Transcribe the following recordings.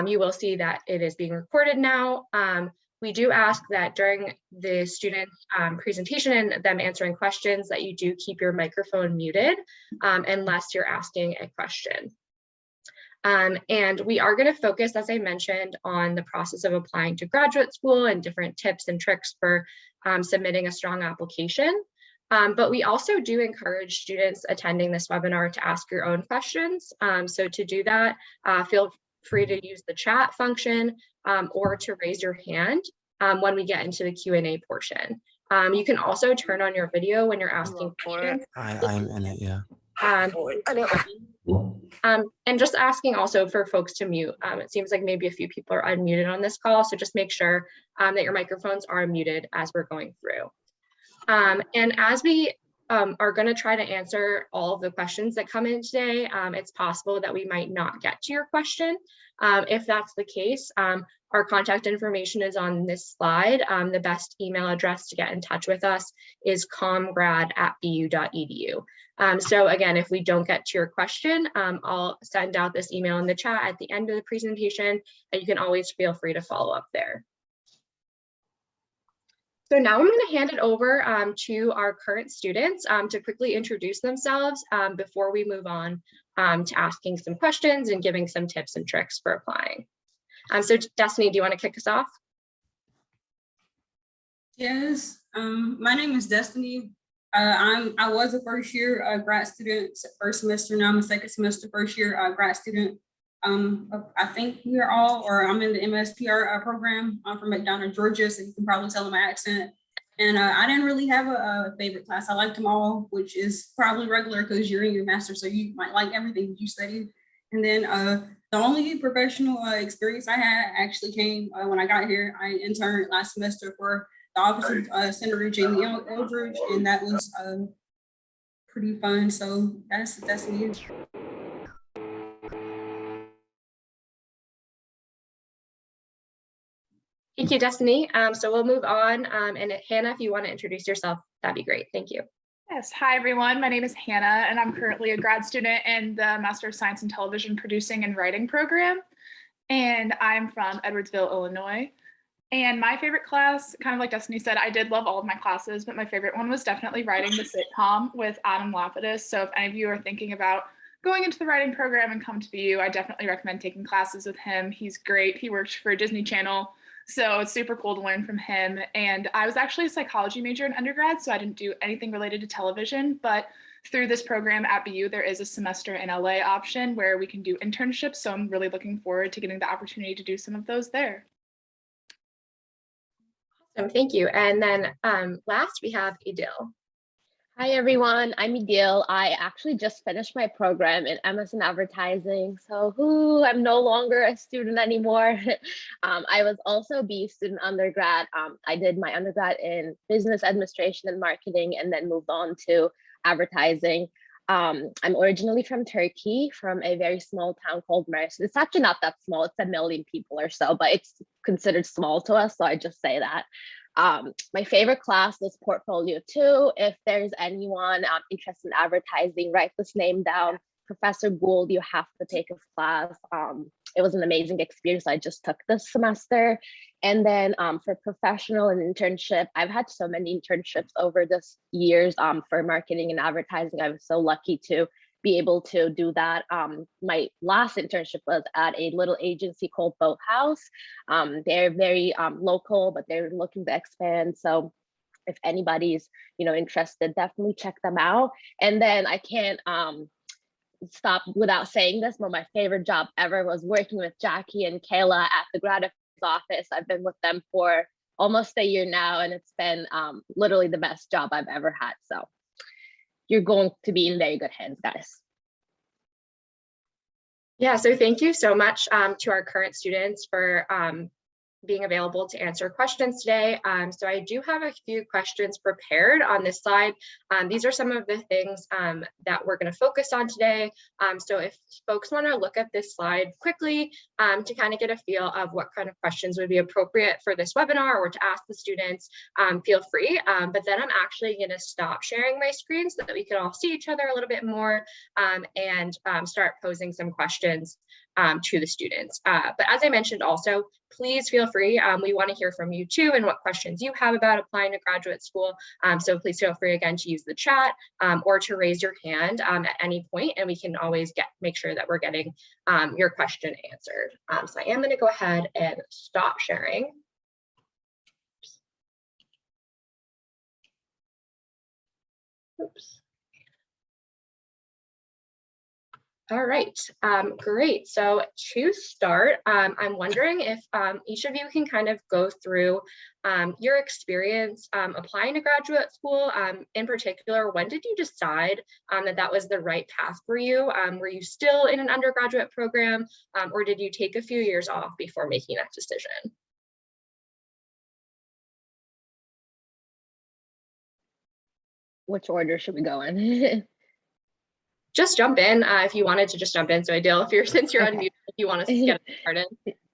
you will see that it is being recorded now. We do ask that during the student presentation and them answering questions that you do keep your microphone muted unless you're asking a question. And we are going to focus, as I mentioned, on the process of applying to graduate school and different tips and tricks for submitting a strong application. But we also do encourage students attending this webinar to ask your own questions. So to do that, feel free to use the chat function or to raise your hand when we get into the Q&A portion. You can also turn on your video when you're asking questions. I'm in it, yeah. And just asking also for folks to mute. It seems like maybe a few people are unmuted on this call, so just make sure that your microphones are muted as we're going through. And as we are going to try to answer all of the questions that come in today, it's possible that we might not get to your question. If that's the case, our contact information is on this slide. The best email address to get in touch with us is comgrad@bu.edu. So again, if we don't get to your question, I'll send out this email in the chat at the end of the presentation, and you can always feel free to follow up there. So now I'm going to hand it over to our current students to quickly introduce themselves before we move on to asking some questions and giving some tips and tricks for applying. So Destiny, do you want to kick us off? Yes, my name is Destiny. I was a first year grad student, first semester. Now I'm a second semester first year grad student. I think we are all, or I'm in the MSPR program. I'm from McDonough, Georgia, so you can probably tell in my accent. And I didn't really have a favorite class. I liked them all, which is probably regular because you're in your master's, so you might like everything you studied. And then the only professional experience I had actually came when I got here. I interned last semester for the Office of Senator Jamie Eldridge, and that was pretty fun. So that's me. Thank you, Destiny. So we'll move on. And Hannah, if you want to introduce yourself, that'd be great. Thank you. Yes, hi everyone. My name is Hannah, and I'm currently a grad student in the Master of Science in Television Producing and Writing program. And I'm from Edwardsville, Illinois. And my favorite class, kind of like Destiny said, I did love all of my classes, but my favorite one was definitely writing the sitcom with Adam Lapidus. So if any of you are thinking about going into the writing program and come to BU, I definitely recommend taking classes with him. He's great. He works for Disney Channel. So it's super cool to learn from him. And I was actually a psychology major in undergrad, so I didn't do anything related to television. But through this program at BU, there is a semester in LA option where we can do internships. So I'm really looking forward to getting the opportunity to do some of those there. Awesome, thank you. And then last we have Adele. Hi everyone, I'm Adele. I actually just finished my program in MS in Advertising, so I'm no longer a student anymore. I was also a BU student undergrad. I did my undergrad in business administration and marketing, and then moved on to advertising. I'm originally from Turkey, from a very small town called Mersin. It's actually not that small, it's 1 million people or so, but it's considered small to us, so I just say that. My favorite class was Portfolio 2. If there's anyone interested in advertising, write this name down. Professor Gould, you have to take his class. It was an amazing experience I just took this semester. And then for professional and internship, I've had so many internships over this years for marketing and advertising. I was so lucky to be able to do that. My last internship was at a little agency called Boathouse. They're very local, but they're looking to expand. So if anybody's interested, definitely check them out. And then I can't stop without saying this, but my favorite job ever was working with Jackie and Kayla at the grad affairs office. I've been with them for almost a year now, and it's been literally the best job I've ever had. So you're going to be in very good hands, guys. Yeah, so thank you so much to our current students for being available to answer questions today. So I do have a few questions prepared on this slide. These are some of the things that we're going to focus on today. So if folks want to look at this slide quickly to kind of get a feel of what kind of questions would be appropriate for this webinar or to ask the students, feel free. But then I'm actually going to stop sharing my screen so that we can all see each other a little bit more and start posing some questions to the students. But as I mentioned also, please feel free. We want to hear from you too and what questions you have about applying to graduate school. So please feel free again to use the chat or to raise your hand at any point, and we can always make sure that we're getting your question answered. So I am going to go ahead and stop sharing. Oops. All right, great. So to start, I'm wondering if each of you can kind of go through your experience applying to graduate school. In particular, when did you decide that that was the right path for you? Were you still in an undergraduate program, or did you take a few years off before making that decision? Which order should we go in? Just jump in if you wanted to just jump in. So Adele, since you're Okay. unmuted, if you want to get it started.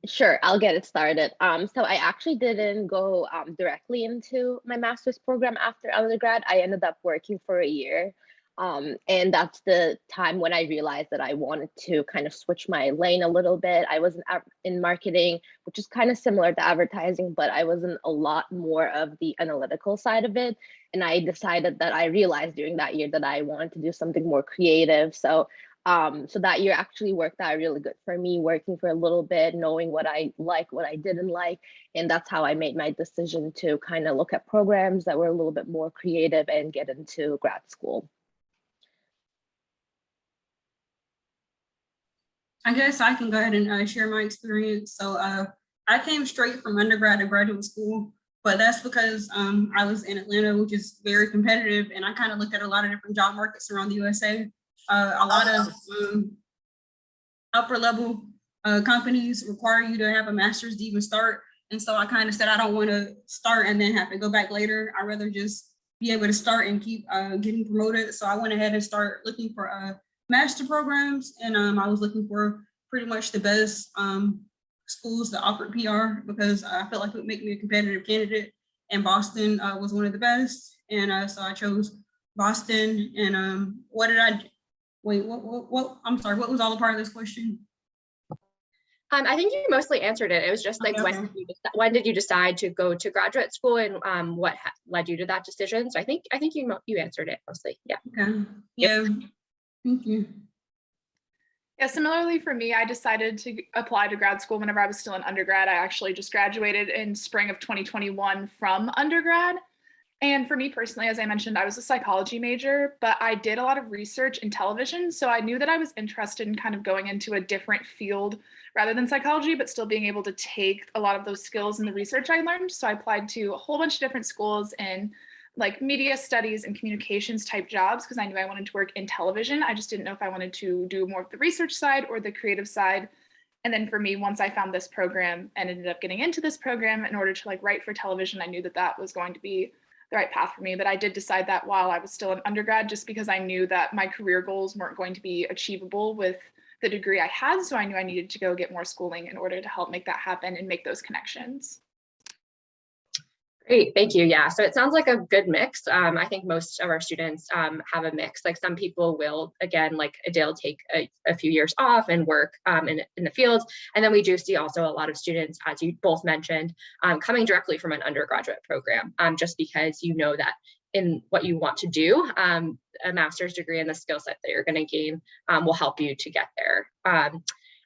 Sure, I'll get it started. So I actually didn't go directly into my master's program after undergrad. I ended up working for a year. And that's the time when I realized that I wanted to kind of switch my lane a little bit. I was in marketing, which is kind of similar to advertising, but I was in a lot more of the analytical side of it. And I decided that I realized during that year that I wanted to do something more creative. So that year actually worked out really good for me, working for a little bit, knowing what I like, what I didn't like. And that's how I made my decision to kind of look at programs that were a little bit more creative and get into grad school. I guess I can go ahead and share my experience. So I came straight from undergrad to graduate school, but that's because I was in Atlanta, which is very competitive, and I kind of looked at a lot of different job markets around the USA. A lot of upper level companies require you to have a master's to even start. And so I kind of said, I don't want to start and then have to go back later. I'd rather just be able to start and keep getting promoted. So I went ahead and started looking for master programs. And I was looking for pretty much the best schools that offered PR because I felt like it would make me a competitive candidate. And Boston was one of the best. And so I chose Boston. And what did I, wait, what, I'm sorry, what was all a part of this question? I think you mostly answered it. It was just like, okay. when did you decide to go to graduate school, and what led you to that decision? So I think you answered it mostly. Yeah. Okay. Yeah. Yep. Thank you. Yeah, similarly for me, I decided to apply to grad school whenever I was still in undergrad. I actually just graduated in spring of 2021 from undergrad. And for me personally, as I mentioned, I was a psychology major, but I did a lot of research in television. So I knew that I was interested in kind of going into a different field rather than psychology, but still being able to take a lot of those skills and the research I learned. So I applied to a whole bunch of different schools in like media studies and communications type jobs because I knew I wanted to work in television. I just didn't know if I wanted to do more of the research side or the creative side. And then for me, once I found this program and ended up getting into this program in order to like write for television, I knew that that was going to be the right path for me. But I did decide that while I was still an undergrad, just because I knew that my career goals weren't going to be achievable with the degree I had. So I knew I needed to go get more schooling in order to help make that happen and make those connections. Great, thank you. Yeah, so it sounds like a good mix. I think most of our students have a mix. Like some people will, again, like Adele, take a few years off and work in the field. And then we do see also a lot of students, as you both mentioned, coming directly from an undergraduate program, just because you know that in what you want to do, a master's degree and the skill set that you're going to gain will help you to get there.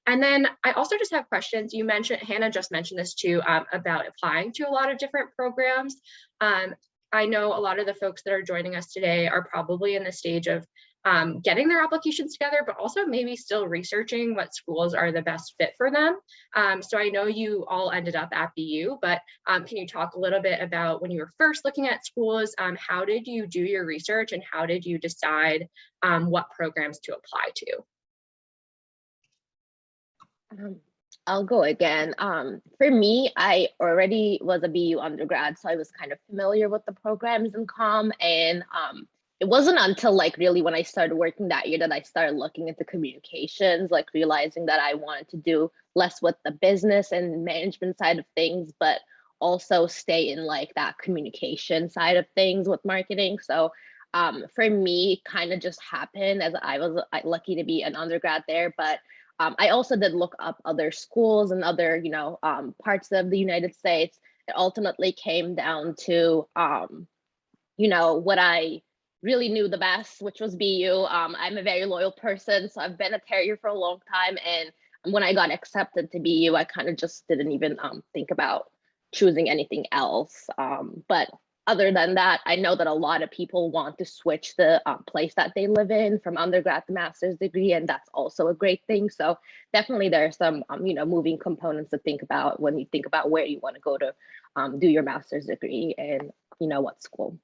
And then I also just have questions. You mentioned, Hannah just mentioned this too, about applying to a lot of different programs. I know a lot of the folks that are joining us today are probably in the stage of getting their applications together, but also maybe still researching what schools are the best fit for them. So I know you all ended up at BU, but can you talk a little bit about when you were first looking at schools, how did you do your research and how did you decide what programs to apply to? I'll go again. For me, I already was a BU undergrad, so I was kind of familiar with the programs in comm. And it wasn't until like really when I started working that year that I started looking into communications, like realizing that I wanted to do less with the business and management side of things, but also stay in like that communication side of things with marketing. So for me, kind of just happened as I was lucky to be an undergrad there, but I also did look up other schools and other, parts of the United States. It ultimately came down to, what I really knew the best, which was BU. I'm a very loyal person, so I've been a Terrier for a long time. And when I got accepted to BU, I kind of just didn't even think about choosing anything else. But other than that, I know that a lot of people want to switch the place that they live in from undergrad to master's degree, and that's also a great thing. So definitely there are some, moving components to think about when you think about where you want to go to do your master's degree and, what school.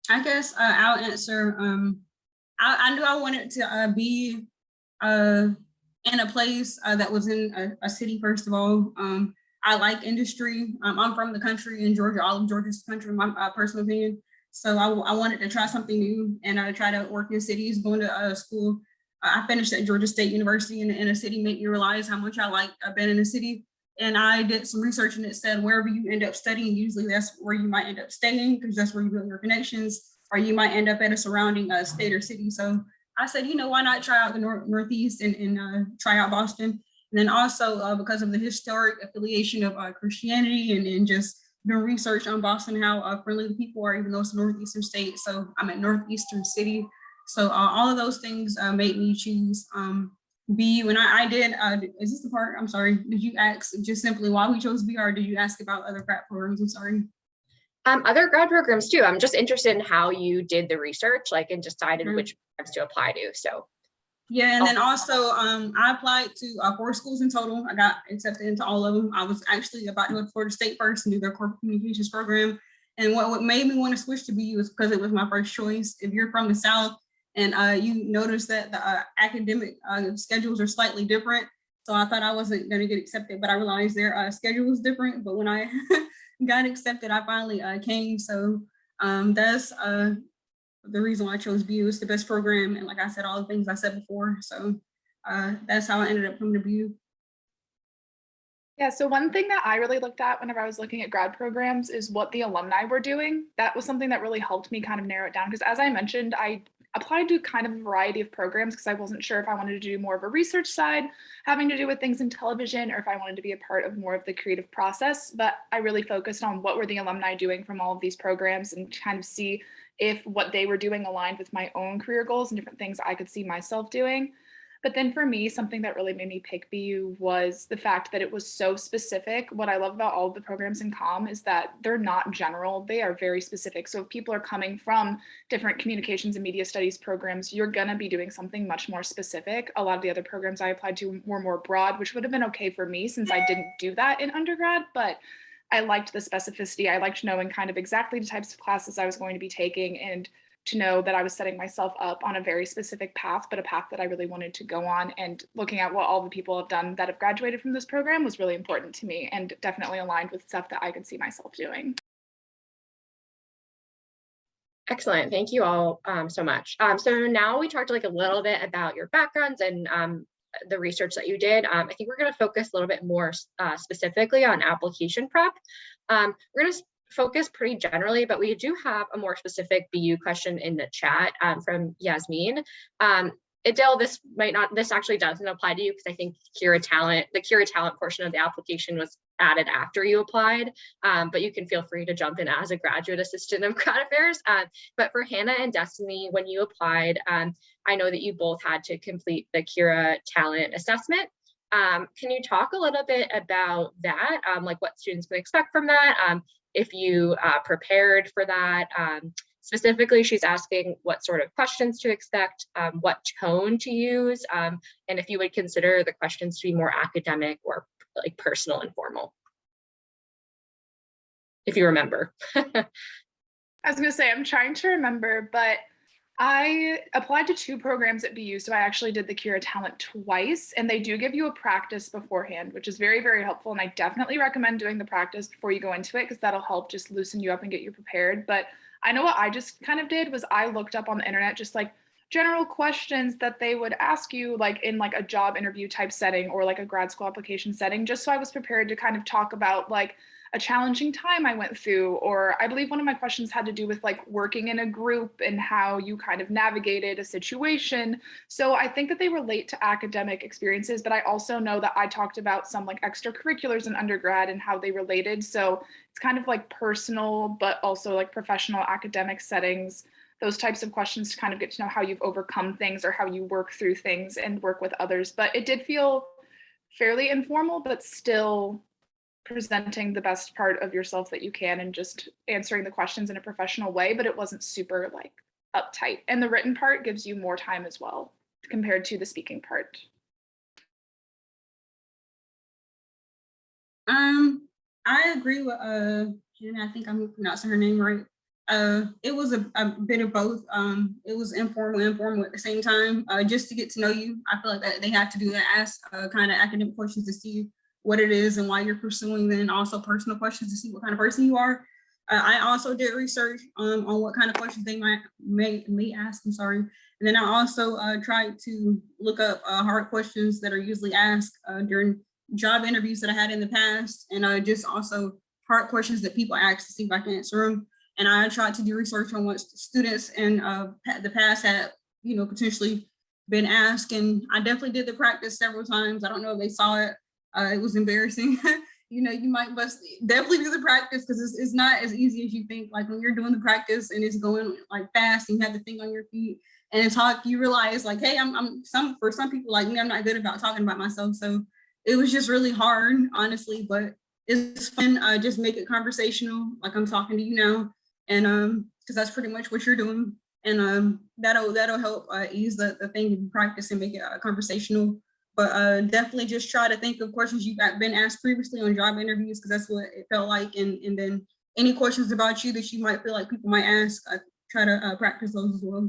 I guess I'll answer. I knew I wanted to be in a place that was in a city, first of all. I like industry. I'm from the country in Georgia. All of Georgia's country, in my personal opinion. So I wanted to try something new, and I try to work in cities, going to school. I finished at Georgia State University in a city, made me realize how much I like being in a city. And I did some research, and it said wherever you end up studying, usually that's where you might end up staying, because that's where you build your connections, or you might end up at a surrounding state or city. So I said, why not try out the Northeast and try out Boston? And then also because of the historic affiliation of Christianity, and just doing research on Boston, how friendly the people are, even though it's a Northeastern state. So I'm at Northeastern City. So all of those things made me choose BU. And I did, is this the part, I'm sorry, did you ask just simply why we chose BU, or did you ask about other grad programs? I'm sorry. Other grad programs too. I'm just interested in how you did the research, like, and decided which programs to apply to. So yeah, and then also I applied to 4 schools in total. I got accepted into all of them. I was actually about to go to Florida State first and do their corporate communications program. And what made me want to switch to BU was because it was my first choice. If you're from the South and you notice that the academic schedules are slightly different, so I thought I wasn't going to get accepted, but I realized their schedule was different. But when I got accepted, I finally came. So that's the reason why I chose BU. It's the best program, and like I said, all the things I said before. So that's how I ended up coming to BU. Yeah, so one thing that I really looked at whenever I was looking at grad programs is what the alumni were doing. That was something that really helped me kind of narrow it down, because as I mentioned, I applied to kind of a variety of programs because I wasn't sure if I wanted to do more of a research side, having to do with things in television, or if I wanted to be a part of more of the creative process. But I really focused on what were the alumni doing from all of these programs, and kind of see if what they were doing aligned with my own career goals and different things I could see myself doing. But then for me, something that really made me pick BU was the fact that it was so specific. What I love about all of the programs in comm is that they're not general, they are very specific. So if people are coming from different communications and media studies programs, you're gonna be doing something much more specific. A lot of the other programs I applied to were more broad, which would have been okay for me since I didn't do that in undergrad, but I liked the specificity. I liked knowing kind of exactly the types of classes I was going to be taking, and to know that I was setting myself up on a very specific path, but a path that I really wanted to go on. And looking at what all the people have done that have graduated from this program was really important to me, and definitely aligned with stuff that I could see myself doing. excellent. Thank you all so much. So now we talked like a little bit about your backgrounds and the research that you did. I think we're going to focus a little bit more specifically on application prep. We're going to focus pretty generally, but we do have a more specific BU question in the chat from Yasmin. Adele, this actually doesn't apply to you because I think the Cura Talent portion of the application was added after you applied, but you can feel free to jump in as a graduate assistant of grad affairs. But for Hannah and Destiny, when you applied, I know that you both had to complete the Cura Talent assessment. Can you talk a little bit about that, like what students can expect from that? If you prepared for that. Specifically, she's asking what sort of questions to expect, what tone to use, and if you would consider the questions to be more academic or like personal and formal. If you remember. I was gonna say, I'm trying to remember, but I applied to 2 programs at BU, so I actually did the Cura Talent twice, and they do give you a practice beforehand, which is very, very helpful, and I definitely recommend doing the practice before you go into it, because that'll help just loosen you up and get you prepared. But I know what I just kind of did was I looked up on the internet just like general questions that they would ask you like in like a job interview type setting or like a grad school application setting, just so I was prepared to kind of talk about like a challenging time I went through, or I believe one of my questions had to do with like working in a group and how you kind of navigated a situation. So I think that they relate to academic experiences, but I also know that I talked about some like extracurriculars in undergrad and how they related. So it's kind of like personal, but also like professional academic settings, those types of questions to kind of get to know how you've overcome things or how you work through things and work with others. But it did feel fairly informal, but still presenting the best part of yourself that you can and just answering the questions in a professional way, but it wasn't super like uptight. And the written part gives you more time as well compared to the speaking part. I agree with Jen, I think I'm pronouncing her name right. It was a bit of both. It was informal at the same time, just to get to know you. I feel like that they have to do that, ask kind of academic questions to see what it is and why you're pursuing, then also personal questions to see what kind of person you are. I also did research on what kind of questions they may ask, I'm sorry. And then I also tried to look up hard questions that are usually asked during job interviews that I had in the past, and just also hard questions that people ask to see if I can answer them. And I tried to do research on what students in the past had, potentially been asked. And I definitely did the practice several times. I don't know if they saw it. It was embarrassing. You might definitely do the practice because it's not as easy as you think. Like when you're doing the practice and it's going like fast and you have the thing on your feet and talk, you realize like, hey, for some people like me, I'm not good about talking about myself. So it was just really hard, honestly, but it's fun. Just make it conversational, like I'm talking to you now, and because that's pretty much what you're doing, and that'll help ease the thing if you practice and make it conversational. But definitely just try to think of questions you've been asked previously on job interviews, because that's what it felt like, and then any questions about you that you might feel like people might ask, try to practice those as well.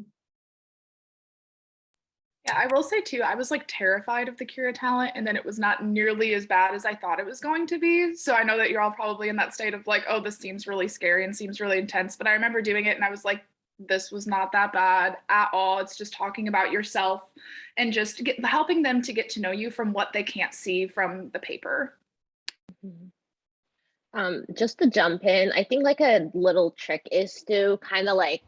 Yeah, I will say too, I was like terrified of the Cura talent, and then it was not nearly as bad as I thought it was going to be. So I know that you're all probably in that state of like, oh, this seems really scary and seems really intense. But I remember doing it and I was like, this was not that bad at all. It's just talking about yourself and just helping them to get to know you from what they can't see from the paper. Just to jump in, I think like a little trick is to kind of like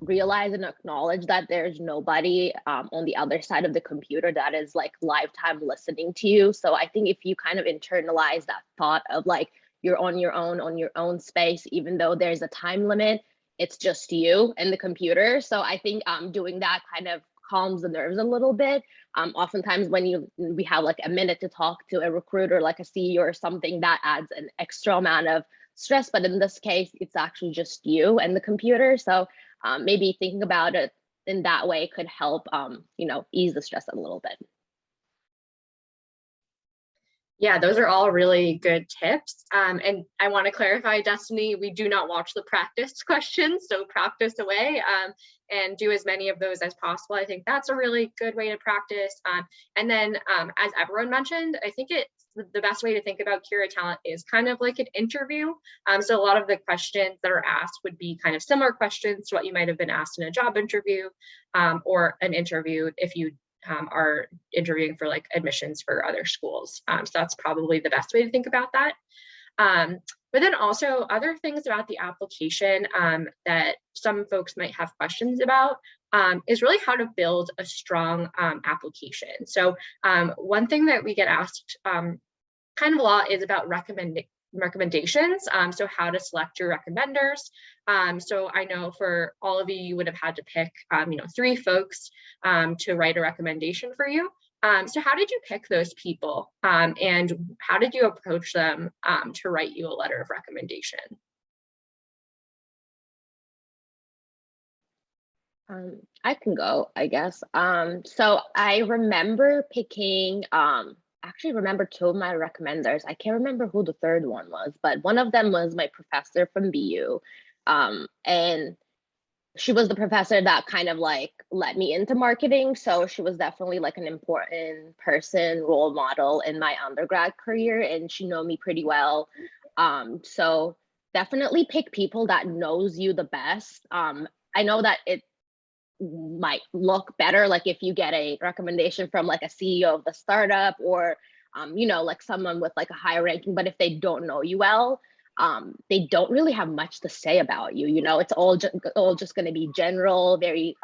realize and acknowledge that there's nobody on the other side of the computer that is like lifetime listening to you. So I think if you kind of internalize that thought of like you're on your own space, even though there's a time limit, it's just you and the computer. So I think doing that kind of calms the nerves a little bit. Oftentimes when we have like a minute to talk to a recruiter, like a CEO or something, that adds an extra amount of stress. But in this case, it's actually just you and the computer. So maybe thinking about it in that way could help, ease the stress a little bit. Yeah, those are all really good tips. And I want to clarify, Destiny, we do not watch the practice questions, so practice away and do as many of those as possible. I think that's a really good way to practice. And then as everyone mentioned, I think it's the best way to think about Cura Talent is kind of like an interview. So a lot of the questions that are asked would be kind of similar questions to what you might have been asked in a job interview or an interview if you are interviewing for like admissions for other schools. So that's probably the best way to think about that. But then also other things about the application that some folks might have questions about is really how to build a strong application. So one thing that we get asked kind of a lot is about recommendations. So how to select your recommenders. So I know for all of you, you would have had to pick, 3 folks to write a recommendation for you. So how did you pick those people and how did you approach them to write you a letter of recommendation? I can go, I guess. So I remember picking, actually remember 2 of my recommenders. I can't remember who the third one was, but one of them was my professor from BU. And she was the professor that kind of like let me into marketing. So she was definitely like an important person, role model in my undergrad career, and she knew me pretty well. So definitely pick people that knows you the best. I know that it might look better like if you get a recommendation from like a CEO of the startup or like someone with like a higher ranking, but if they don't know you well, they don't really have much to say about you. You know, it's all just going to be general, very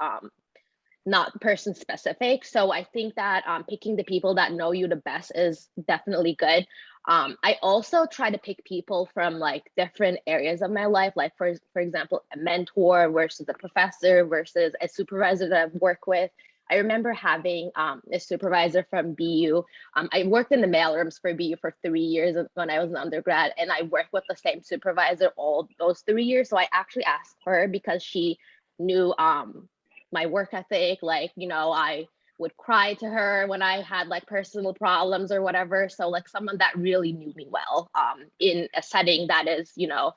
not person specific. So I think that picking the people that know you the best is definitely good. I also try to pick people from like different areas of my life, like for example, a mentor versus a professor versus a supervisor that I've worked with. I remember having a supervisor from BU. I worked in the mailrooms for BU for 3 years when I was an undergrad, and I worked with the same supervisor all those 3 years. So I actually asked her because she knew my work ethic. Like, you know, I would cry to her when I had like personal problems or whatever. So like someone that really knew me well in a setting that is, you know,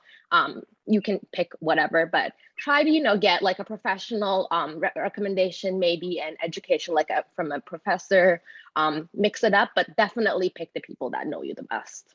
you can pick whatever, but try to, you know, get like a professional recommendation, maybe an education like from a professor, mix it up, but definitely pick the people that know you the best.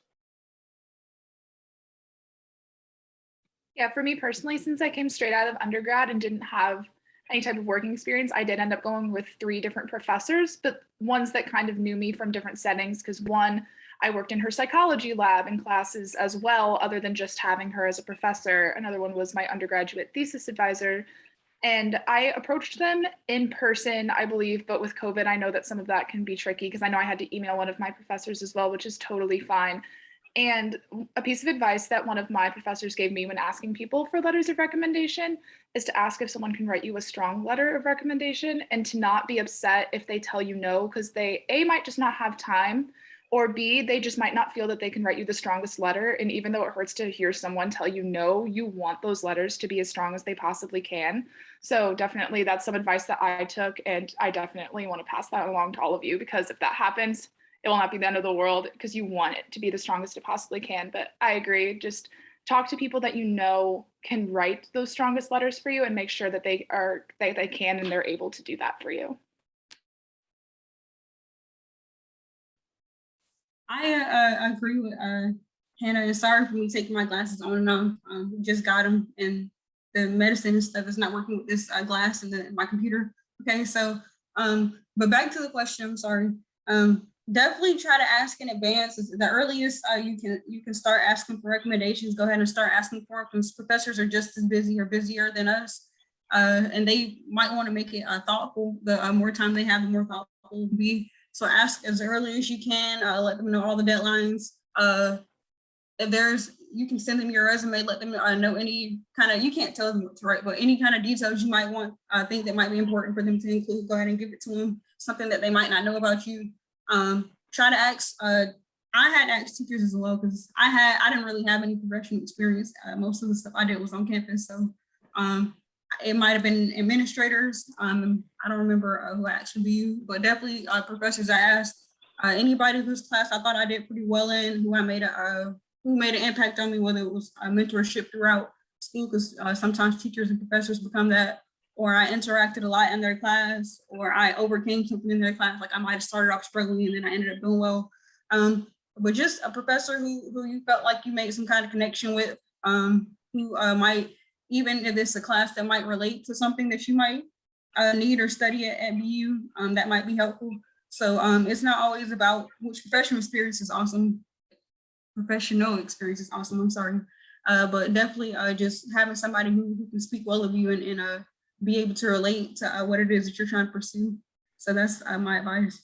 Yeah, for me personally, since I came straight out of undergrad and didn't have any type of working experience, I did end up going with 3 different professors, but ones that kind of knew me from different settings, because one, I worked in her psychology lab and classes as well, other than just having her as a professor. Another one was my undergraduate thesis advisor. And I approached them in person, I believe, but with COVID, I know that some of that can be tricky because I know I had to email one of my professors as well, which is totally fine. And a piece of advice that one of my professors gave me when asking people for letters of recommendation is to ask if someone can write you a strong letter of recommendation and to not be upset if they tell you no, because they A, might just not have time, or B, they just might not feel that they can write you the strongest letter. And even though it hurts to hear someone tell you no, you want those letters to be as strong as they possibly can. So definitely that's some advice that I took, and I definitely want to pass that along to all of you, because if that happens, it will not be the end of the world, because you want it to be the strongest it possibly can. But I agree, just talk to people that you know can write those strongest letters for you and make sure that they can and they're able to do that for you. I agree with Hannah. And sorry for me taking my glasses on and off. We just got them, and the medicine and stuff is not working with this glass and my computer. Okay, so but back to the question. I'm sorry. Definitely try to ask in advance. The earliest you can start asking for recommendations. Go ahead and start asking for them, because professors are just as busy or busier than us, and they might want to make it thoughtful. The more time they have, the more thoughtful it will be. So ask as early as you can. Let them know all the deadlines. If you can send them your resume. Let them know any kind of, you can't tell them what to write, but any kind of details you might want, think that might be important for them to include. Go ahead and give it to them. Something that they might not know about you. Try to ask. I had asked teachers as well, because I didn't really have any professional experience. Most of the stuff I did was on campus, so it might have been administrators. I don't remember who actually be, but definitely professors I asked. Anybody whose class I thought I did pretty well in, who made an impact on me, whether it was a mentorship throughout school, because sometimes teachers and professors become that, or I interacted a lot in their class, or I overcame something in their class. Like I might have started off struggling and then I ended up doing well. But just a professor who you felt like you made some kind of connection with, who might, even if it's a class that might relate to something that you might need or study at BU, that might be helpful. So it's not always about which professional experience is awesome. Professional experience is awesome, I'm sorry. But definitely just having somebody who can speak well of you and be able to relate to what it is that you're trying to pursue. So that's my advice.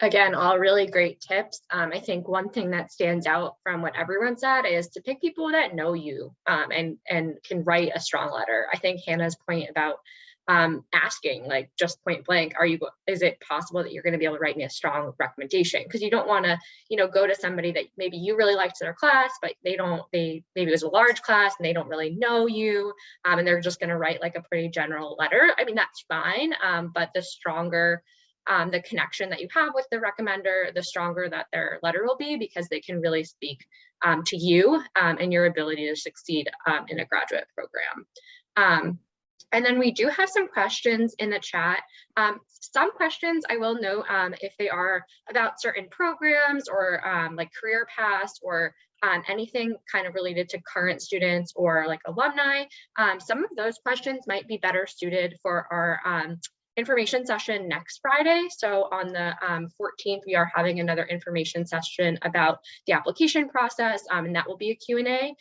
Again, all really great tips. I think one thing that stands out from what everyone said is to pick people that know you and can write a strong letter. I think Hannah's point about asking, like just point blank, is it possible that you're going to be able to write me a strong recommendation? Because you don't want to, go to somebody that maybe you really liked their class, but maybe it was a large class and they don't really know you, and they're just going to write like a pretty general letter. I mean, that's fine, but the stronger the connection that you have with the recommender, the stronger that their letter will be, because they can really speak to you and your ability to succeed in a graduate program. And then we do have some questions in the chat. Some questions I will note, if they are about certain programs or like career paths or anything kind of related to current students or like alumni, some of those questions might be better suited for our information session next Friday. So on the 14th, we are having another information session about the application process, and that will be a Q&A.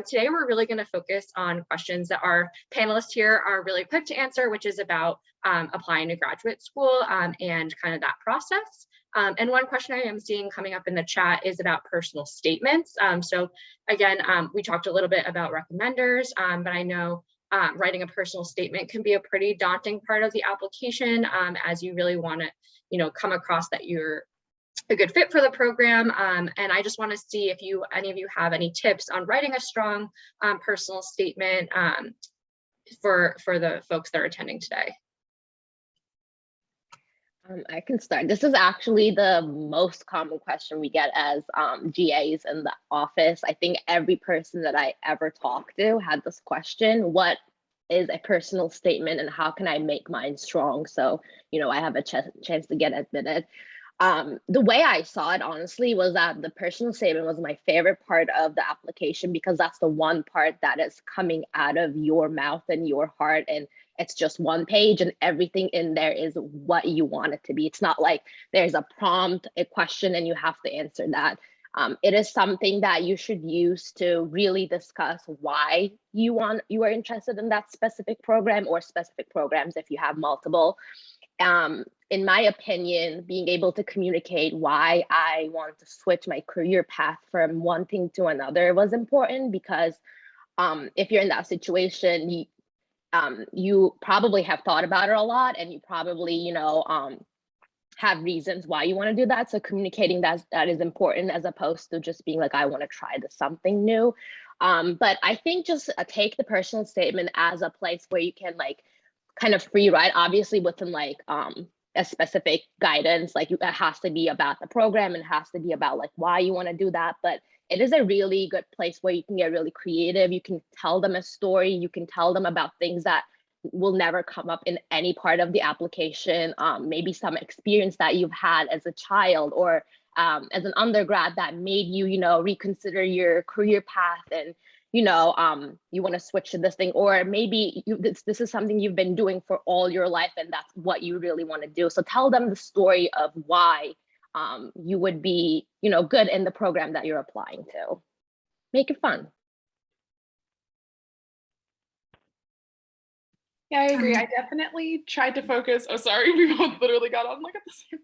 Today, we're really going to focus on questions that our panelists here are really equipped to answer, which is about applying to graduate school and kind of that process. And one question I am seeing coming up in the chat is about personal statements. So again, we talked a little bit about recommenders, but I know writing a personal statement can be a pretty daunting part of the application, as you really want to, come across that you're a good fit for the program. And I just want to see if any of you have any tips on writing a strong personal statement for the folks that are attending today. I can start. This is actually the most common question we get as GAs in the office. I think every person that I ever talked to had this question: what is a personal statement and how can I make mine strong so, I have a chance to get admitted? The way I saw it, honestly, was that the personal statement was my favorite part of the application, because that's the one part that is coming out of your mouth and your heart, and it's just one page and everything in there is what you want it to be. It's not like there's a prompt, a question, and you have to answer that. It is something that you should use to really discuss why you are interested in that specific program or specific programs if you have multiple. In my opinion, being able to communicate why I wanted to switch my career path from one thing to another was important, because if you're in that situation, you probably have thought about it a lot, and you probably, have reasons why you want to do that. So communicating that is important, as opposed to just being like, I want to try something new. But I think just take the personal statement as a place where you can kind of free write, obviously within a specific guidance. It has to be about the program and it has to be about why you want to do that. But it is a really good place where you can get really creative. You can tell them a story. You can tell them about things that will never come up in any part of the application. Maybe some experience that you've had as a child or as an undergrad that made you, reconsider your career path, and you want to switch to this thing, or maybe this is something you've been doing for all your life and that's what you really want to do. So tell them the story of why you would be, good in the program that you're applying to. Make it fun. Yeah, I agree. I definitely tried to focus. Oh, sorry, we both literally got on at the same.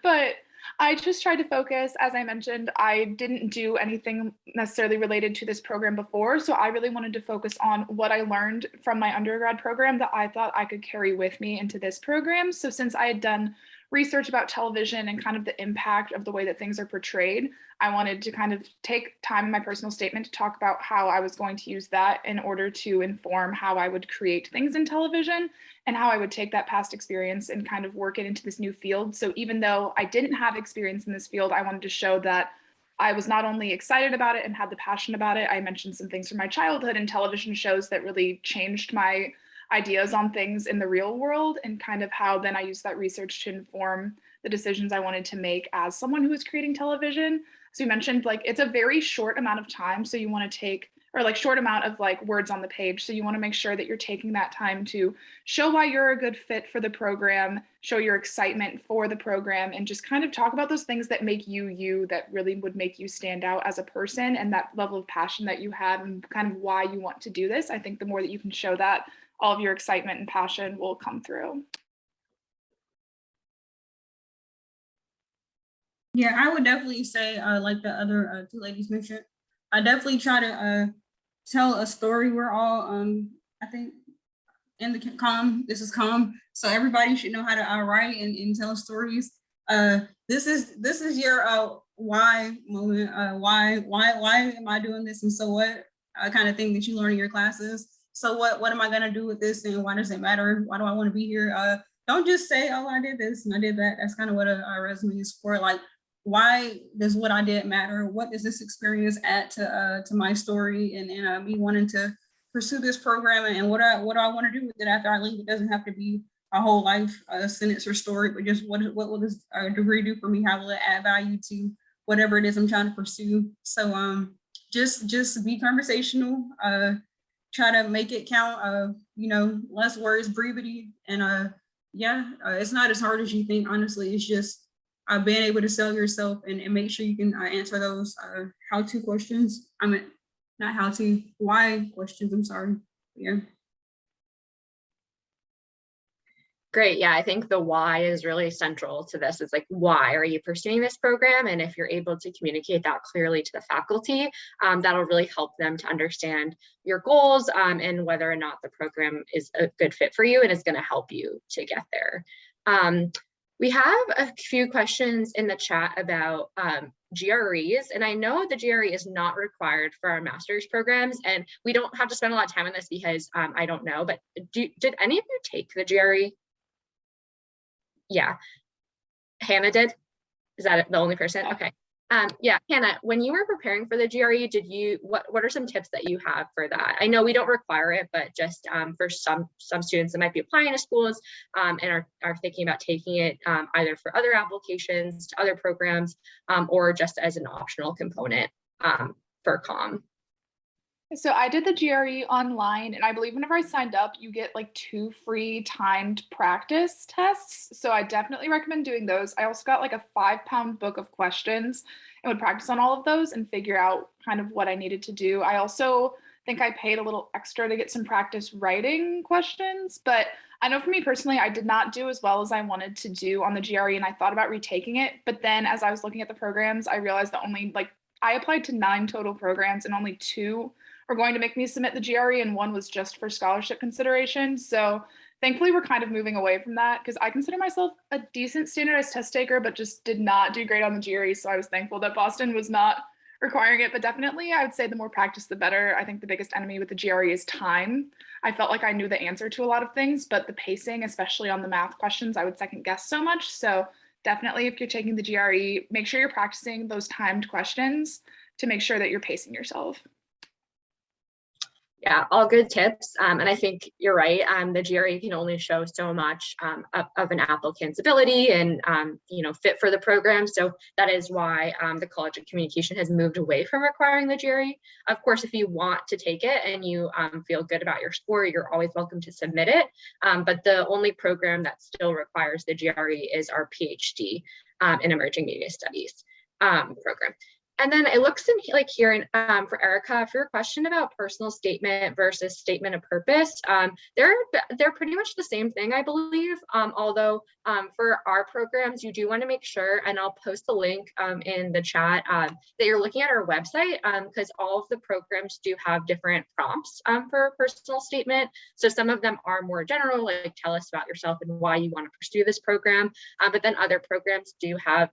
But I just tried to focus. As I mentioned, I didn't do anything necessarily related to this program before. So I really wanted to focus on what I learned from my undergrad program that I thought I could carry with me into this program. So since I had done research about television and kind of the impact of the way that things are portrayed, I wanted to kind of take time in my personal statement to talk about how I was going to use that in order to inform how I would create things in television and how I would take that past experience and kind of work it into this new field. So even though I didn't have experience in this field, I wanted to show that I was not only excited about it and had the passion about it. I mentioned some things from my childhood and television shows that really changed my ideas on things in the real world, and kind of how then I used that research to inform the decisions I wanted to make as someone who was creating television. So you mentioned it's a very short amount of time. So you want to take, or short amount of words on the page. So you want to make sure that you're taking that time to show why you're a good fit for the program, show your excitement for the program, and just kind of talk about those things that make you you, that really would make you stand out as a person, and that level of passion that you have and kind of why you want to do this. I think the more that you can show that, all of your excitement and passion will come through. Yeah, I would definitely say, like the other two ladies mentioned, I definitely try to tell a story. We're all, I think, in the calm. This is calm, so everybody should know how to write and tell stories. This is your why moment. Why am I doing this, and so what kind of thing that you learn in your classes. So what am I gonna do with this, and why does it matter? Why do I want to be here? Don't just say, oh, I did this and I did that. That's kind of what a resume is for. Why does what I did matter? What does this experience add to my story and me wanting to pursue this program, and what do I want to do with it after I leave? It doesn't have to be a whole life sentence or story, but just what will this degree do for me? How will it add value to whatever it is I'm trying to pursue? So just be conversational. Try to make it count. Less words, brevity, and yeah, it's not as hard as you think, honestly. It's just being able to sell yourself and make sure you can answer those how-to questions. I mean, not how-to, why questions, I'm sorry. Yeah. Great. Yeah, I think the why is really central to this. It's like, why are you pursuing this program? And if you're able to communicate that clearly to the faculty, that'll really help them to understand your goals and whether or not the program is a good fit for you and is going to help you to get there. We have a few questions in the chat about GREs, and I know the GRE is not required for our master's programs, and we don't have to spend a lot of time on this because I don't know, but did any of you take the GRE? Yeah, Hannah did. Is that the only person? Okay. Yeah, Hannah, when you were preparing for the GRE, what are some tips that you have for that? I know we don't require it, but just for some students that might be applying to schools and are thinking about taking it either for other applications to other programs or just as an optional component for COM. So I did the GRE online, and I believe whenever I signed up, you get like 2 free timed practice tests. So I definitely recommend doing those. I also got like a 5-pound book of questions and would practice on all of those and figure out kind of what I needed to do. I also think I paid a little extra to get some practice writing questions, but I know for me personally, I did not do as well as I wanted to do on the GRE, and I thought about retaking it. But then as I was looking at the programs, I realized that I applied to 9 total programs and only 2 were going to make me submit the GRE, and 1 was just for scholarship consideration. So thankfully, we're kind of moving away from that because I consider myself a decent standardized test taker, but just did not do great on the GRE. So I was thankful that Boston was not requiring it. But definitely, I would say the more practice, the better. I think the biggest enemy with the GRE is time. I felt like I knew the answer to a lot of things, but the pacing, especially on the math questions, I would second guess so much. So definitely, if you're taking the GRE, make sure you're practicing those timed questions to make sure that you're pacing yourself. Yeah, all good tips. And I think you're right. The GRE can only show so much of an applicant's ability and, fit for the program. So that is why the College of Communication has moved away from requiring the GRE. Of course, if you want to take it and you feel good about your score, you're always welcome to submit it. But the only program that still requires the GRE is our PhD in Emerging Media Studies program. And then it looks here for Erica, for your question about personal statement versus statement of purpose, they're pretty much the same thing, I believe. Although for our programs, you do want to make sure, and I'll post the link in the chat, that you're looking at our website because all of the programs do have different prompts for a personal statement. So some of them are more general, like tell us about yourself and why you want to pursue this program. But then other programs do have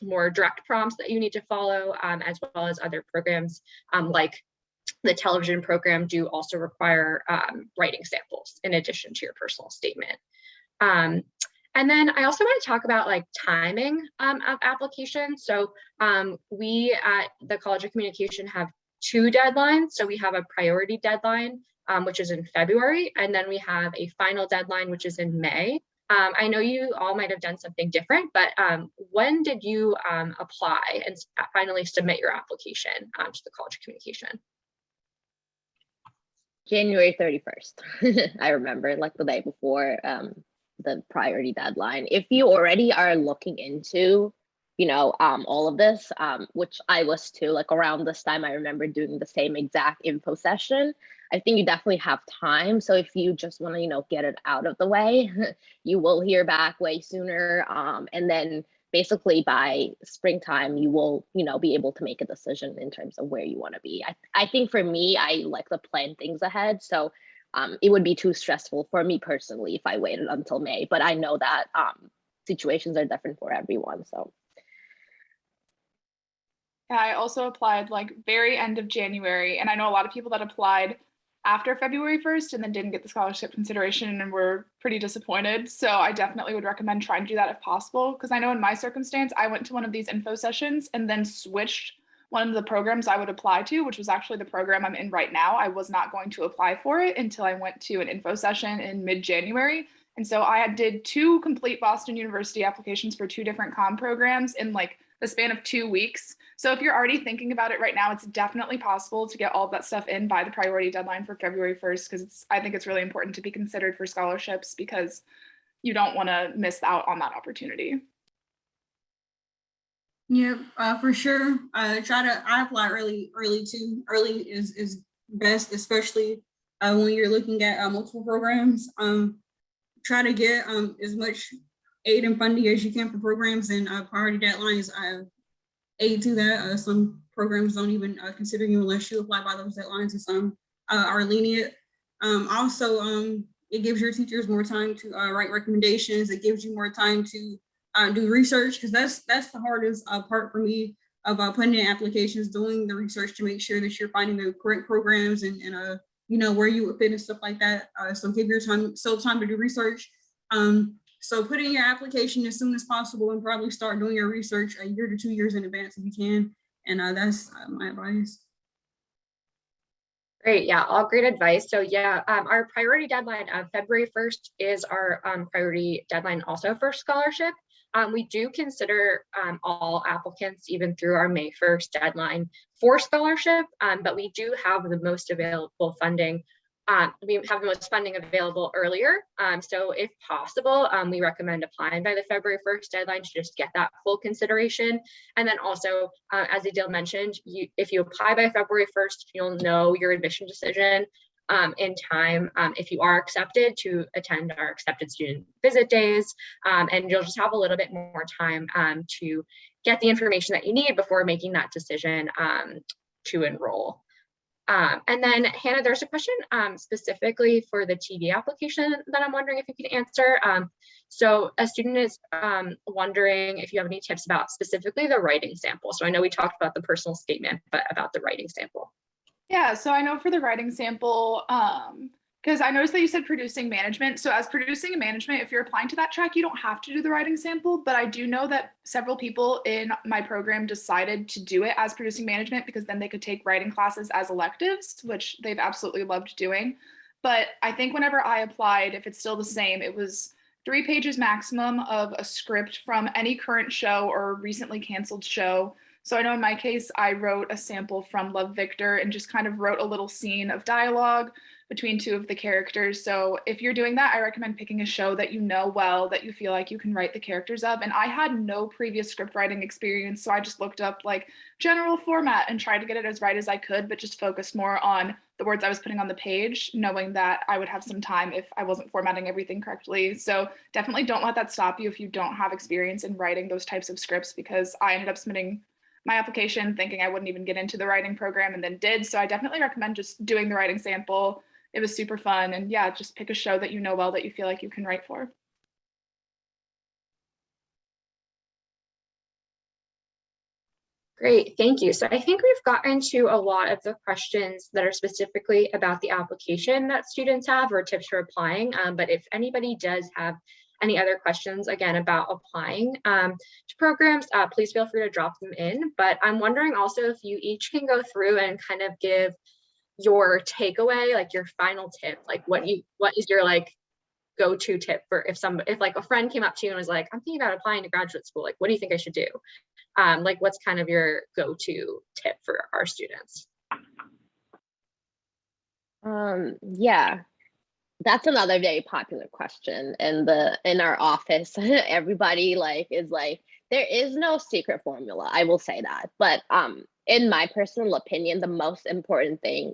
more direct prompts that you need to follow, as well as other programs like the television program do also require writing samples in addition to your personal statement. And then I also want to talk about timing of applications. So we at the College of Communication have 2 deadlines. So we have a priority deadline, which is in February, and then we have a final deadline, which is in May. I know you all might have done something different, but when did you apply and finally submit your application to the College of Communication? January 31st. I remember the day before the priority deadline. If you already are looking into, all of this, which I was too, around this time, I remember doing the same exact info session. I think you definitely have time. So if you just want to, get it out of the way, you will hear back way sooner. And then basically by springtime, you will, be able to make a decision in terms of where you want to be. I think for me, I like to plan things ahead. So it would be too stressful for me personally if I waited until May, but I know that situations are different for everyone. So. Yeah, I also applied very end of January, and I know a lot of people that applied after February 1st and then didn't get the scholarship consideration and were pretty disappointed. So I definitely would recommend trying to do that if possible, because I know in my circumstance, I went to one of these info sessions and then switched one of the programs I would apply to, which was actually the program I'm in right now. I was not going to apply for it until I went to an info session in mid-January. And so I did 2 complete Boston University applications for 2 different comm programs in the span of 2 weeks. So if you're already thinking about it right now, it's definitely possible to get all of that stuff in by the priority deadline for February 1st, because I think it's really important to be considered for scholarships, because you don't want to miss out on that opportunity. Yeah, for sure. I apply early too. Early is best, especially when you're looking at multiple programs. Try to get as much aid and funding as you can for programs, and priority deadlines aid to that. Some programs don't even consider you unless you apply by those deadlines, and some are lenient. Also, it gives your teachers more time to write recommendations. It gives you more time to do research, because that's the hardest part for me about putting in applications, doing the research to make sure that you're finding the correct programs and where you would fit and stuff like that. So give your time to do research. So put in your application as soon as possible and probably start doing your research a year to 2 years in advance if you can. And that's my advice. Great, yeah, all great advice. So yeah, our priority deadline of February 1st is our priority deadline also for scholarship. We do consider all applicants even through our May 1st deadline for scholarship, but we do have the most available funding. We have the most funding available earlier. So if possible, we recommend applying by the February 1st deadline to just get that full consideration. And then also, as Adele mentioned, if you apply by February 1st, you'll know your admission decision in time if you are accepted to attend our accepted student visit days, and you'll just have a little bit more time to get the information that you need before making that decision to enroll. And then Hannah, there's a question specifically for the TV application that I'm wondering if you could answer. So a student is wondering if you have any tips about specifically the writing sample. So I know we talked about the personal statement, but about the writing sample. Yeah, so I know for the writing sample, because I noticed that you said producing management. So as producing and management, if you're applying to that track, you don't have to do the writing sample, but I do know that several people in my program decided to do it as producing management because then they could take writing classes as electives, which they've absolutely loved doing. But I think whenever I applied, if it's still the same, it was 3 pages maximum of a script from any current show or recently canceled show. So I know in my case, I wrote a sample from Love, Victor and just kind of wrote a little scene of dialogue between 2 of the characters. So if you're doing that, I recommend picking a show that you know well, that you feel like you can write the characters of. And I had no previous script writing experience, so I just looked up like general format and tried to get it as right as I could, but just focused more on the words I was putting on the page, knowing that I would have some time if I wasn't formatting everything correctly. So definitely don't let that stop you if you don't have experience in writing those types of scripts, because I ended up submitting my application thinking I wouldn't even get into the writing program and then did. So I definitely recommend just doing the writing sample. It was super fun. And yeah, just pick a show that you know well that you feel like you can write for. Great, thank you. So I think we've gotten to a lot of the questions that are specifically about the application that students have or tips for applying. But if anybody does have any other questions, again, about applying to programs, please feel free to drop them in. But I'm wondering also if you each can go through and kind of give your takeaway, like your final tip, like what is your like go-to tip for if like a friend came up to you and was like, I'm thinking about applying to graduate school, like what do you think I should do? Like what's kind of your go-to tip for our students? Yeah, that's another very popular question in our office. Everybody is like, there is no secret formula, I will say that. But in my personal opinion, the most important thing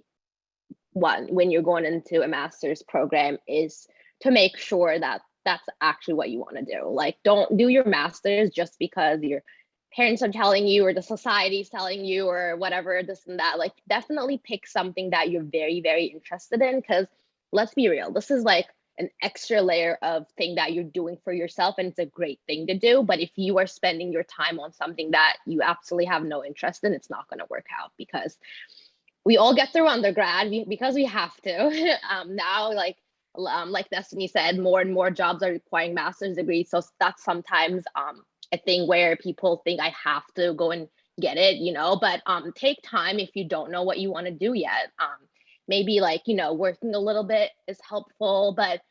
when you're going into a master's program is to make sure that that's actually what you want to do. Like, don't do your master's just because your parents are telling you or the society is telling you or whatever, this and that. Like, definitely pick something that you're very, very interested in, because let's be real, this is like an extra layer of thing that you're doing for yourself, and it's a great thing to do. But if you are spending your time on something that you absolutely have no interest in, it's not going to work out, because we all get through undergrad because we have to. Now, like Destiny said, more and more jobs are requiring master's degrees. So that's sometimes a thing where people think I have to go and get it, but take time if you don't know what you want to do yet. Maybe working a little bit is helpful, but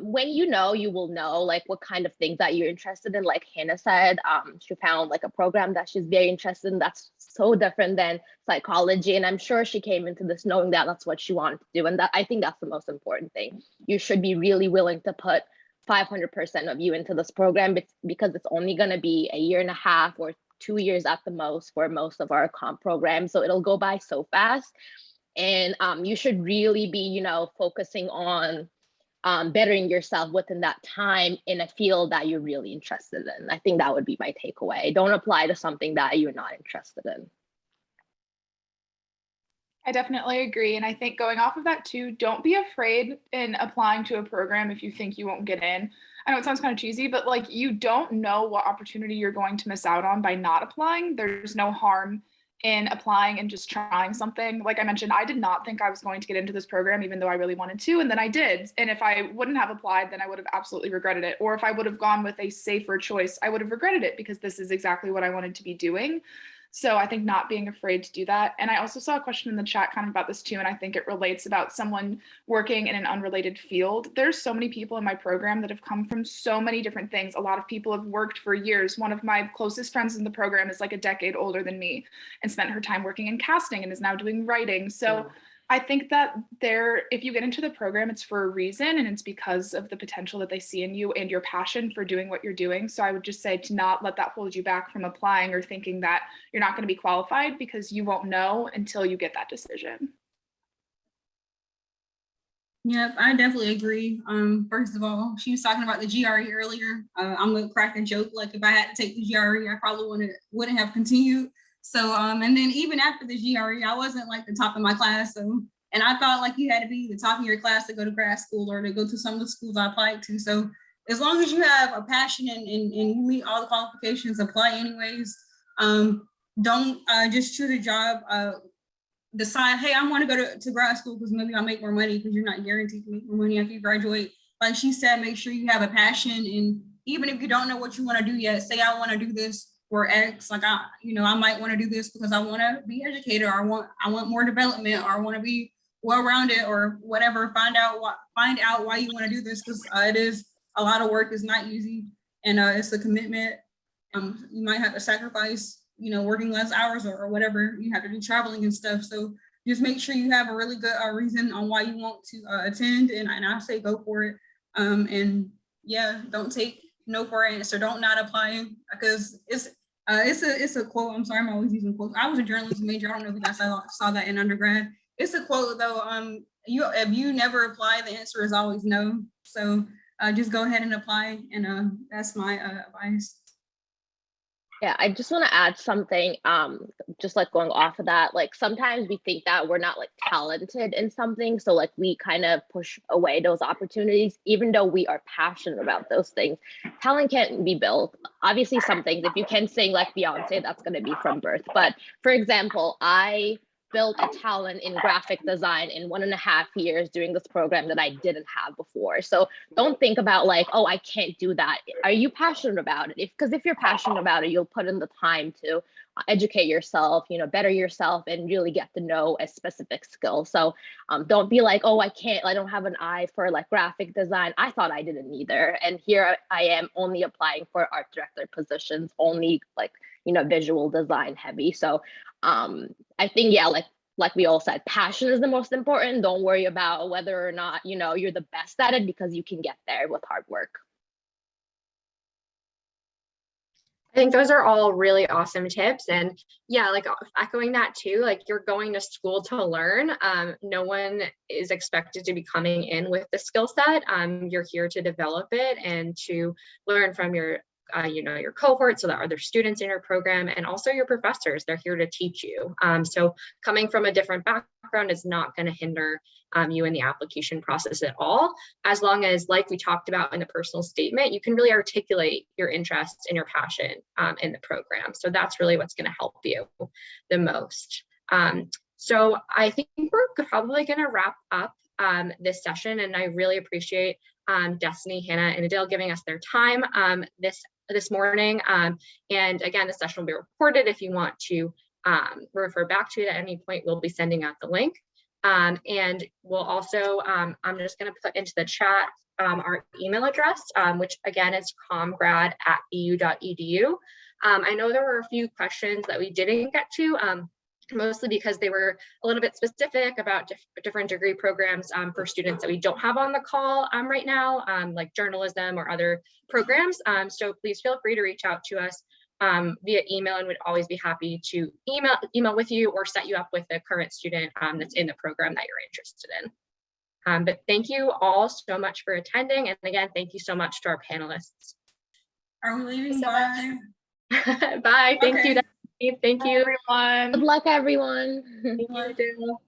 when you will know like what kind of things that you're interested in. Like Hannah said, she found like a program that she's very interested in that's so different than psychology, and I'm sure she came into this knowing that that's what she wanted to do, and that I think that's the most important thing. You should be really willing to put 500% of you into this program because it's only going to be a year and a half or 2 years at the most for most of our comp programs. So it'll go by so fast. And you should really be, focusing on bettering yourself within that time in a field that you're really interested in. I think that would be my takeaway. Don't apply to something that you're not interested in. I definitely agree. And I think going off of that too, don't be afraid in applying to a program if you think you won't get in. I know it sounds kind of cheesy, but like you don't know what opportunity you're going to miss out on by not applying. There's no harm in applying and just trying something. Like I mentioned, I did not think I was going to get into this program, even though I really wanted to. And then I did. And if I wouldn't have applied, then I would have absolutely regretted it. Or if I would have gone with a safer choice, I would have regretted it because this is exactly what I wanted to be doing. So I think not being afraid to do that. And I also saw a question in the chat kind of about this too, and I think it relates about someone working in an unrelated field. There's so many people in my program that have come from so many different things. A lot of people have worked for years. One of my closest friends in the program is like a decade older than me and spent her time working in casting and is now doing writing. So I think that if you get into the program, it's for a reason, and it's because of the potential that they see in you and your passion for doing what you're doing. So I would just say to not let that hold you back from applying or thinking that you're not going to be qualified, because you won't know until you get that decision. Yep, I definitely agree. First of all, she was talking about the GRE earlier. I'm gonna crack a joke, like if I had to take the GRE, I probably wouldn't have continued. So, and then even after the GRE, I wasn't like the top of my class. So, and I thought like you had to be the top of your class to go to grad school or to go to some of the schools I applied to. So as long as you have a passion and you meet all the qualifications, apply anyways. Don't just choose a job, decide, hey, I want to go to grad school because maybe I'll make more money, because you're not guaranteed to make more money after you graduate. Like she said, make sure you have a passion. And even if you don't know what you want to do yet, say, I want to do this for X, like I might want to do this because I want to be educated, or I want more development, or I want to be well-rounded, or whatever. Find out why you want to do this, because it is a lot of work. It's not easy, and it's a commitment. You might have to sacrifice, working less hours or whatever you have to do, traveling and stuff. So just make sure you have a really good reason on why you want to attend, and I say go for it. And yeah, don't take no for an answer. Don't not apply, because it's a quote. I'm sorry, I'm always using quotes. I was a journalism major. I don't know if you guys saw that in undergrad. It's a quote though. If you never apply, the answer is always no. So just go ahead and apply, and that's my advice. Yeah, I just want to add something, just like going off of that, like sometimes we think that we're not like talented in something. So like we kind of push away those opportunities, even though we are passionate about those things. Talent can't be built. Obviously some things, if you can sing like Beyonce, that's going to be from birth. But for example, I built a talent in graphic design in 1.5 years during this program that I didn't have before. So don't think about like, oh, I can't do that. Are you passionate about it? Because if you're passionate about it, you'll put in the time to educate yourself, better yourself, and really get to know a specific skill. So don't be like, oh, I don't have an eye for like graphic design. I thought I didn't either. And here I am only applying for art director positions, only like, visual design heavy. So I think, yeah, like we all said, passion is the most important. Don't worry about whether or not, you're the best at it, because you can get there with hard work. I think those are all really awesome tips. And yeah, like echoing that too, like you're going to school to learn. No one is expected to be coming in with the skill set. You're here to develop it and to learn from your your cohort, so that other students in your program, and also your professors. They're here to teach you. So coming from a different background is not going to hinder you in the application process at all, as long as, like we talked about in the personal statement, you can really articulate your interests and your passion in the program. So that's really what's going to help you the most. So I think we're probably going to wrap up this session, and I really appreciate Destiny, Hannah, and Adele giving us their time this morning. And again, the session will be recorded. If you want to refer back to it at any point, we'll be sending out the link. And we'll also, I'm just going to put into the chat our email address, which again is comgrad@bu.edu. I know there were a few questions that we didn't get to. mostly because they were a little bit specific about different degree programs for students that we don't have on the call right now, like journalism or other programs. So please feel free to reach out to us via email, and we'd always be happy to email with you or set you up with a current student that's in the program that you're interested in. But thank you all so much for attending. And again, thank you so much to our panelists. Are we leaving? so Bye. Bye. Thank Okay. you. Thank Bye, you. everyone. Good luck, everyone. Thank you, Adele.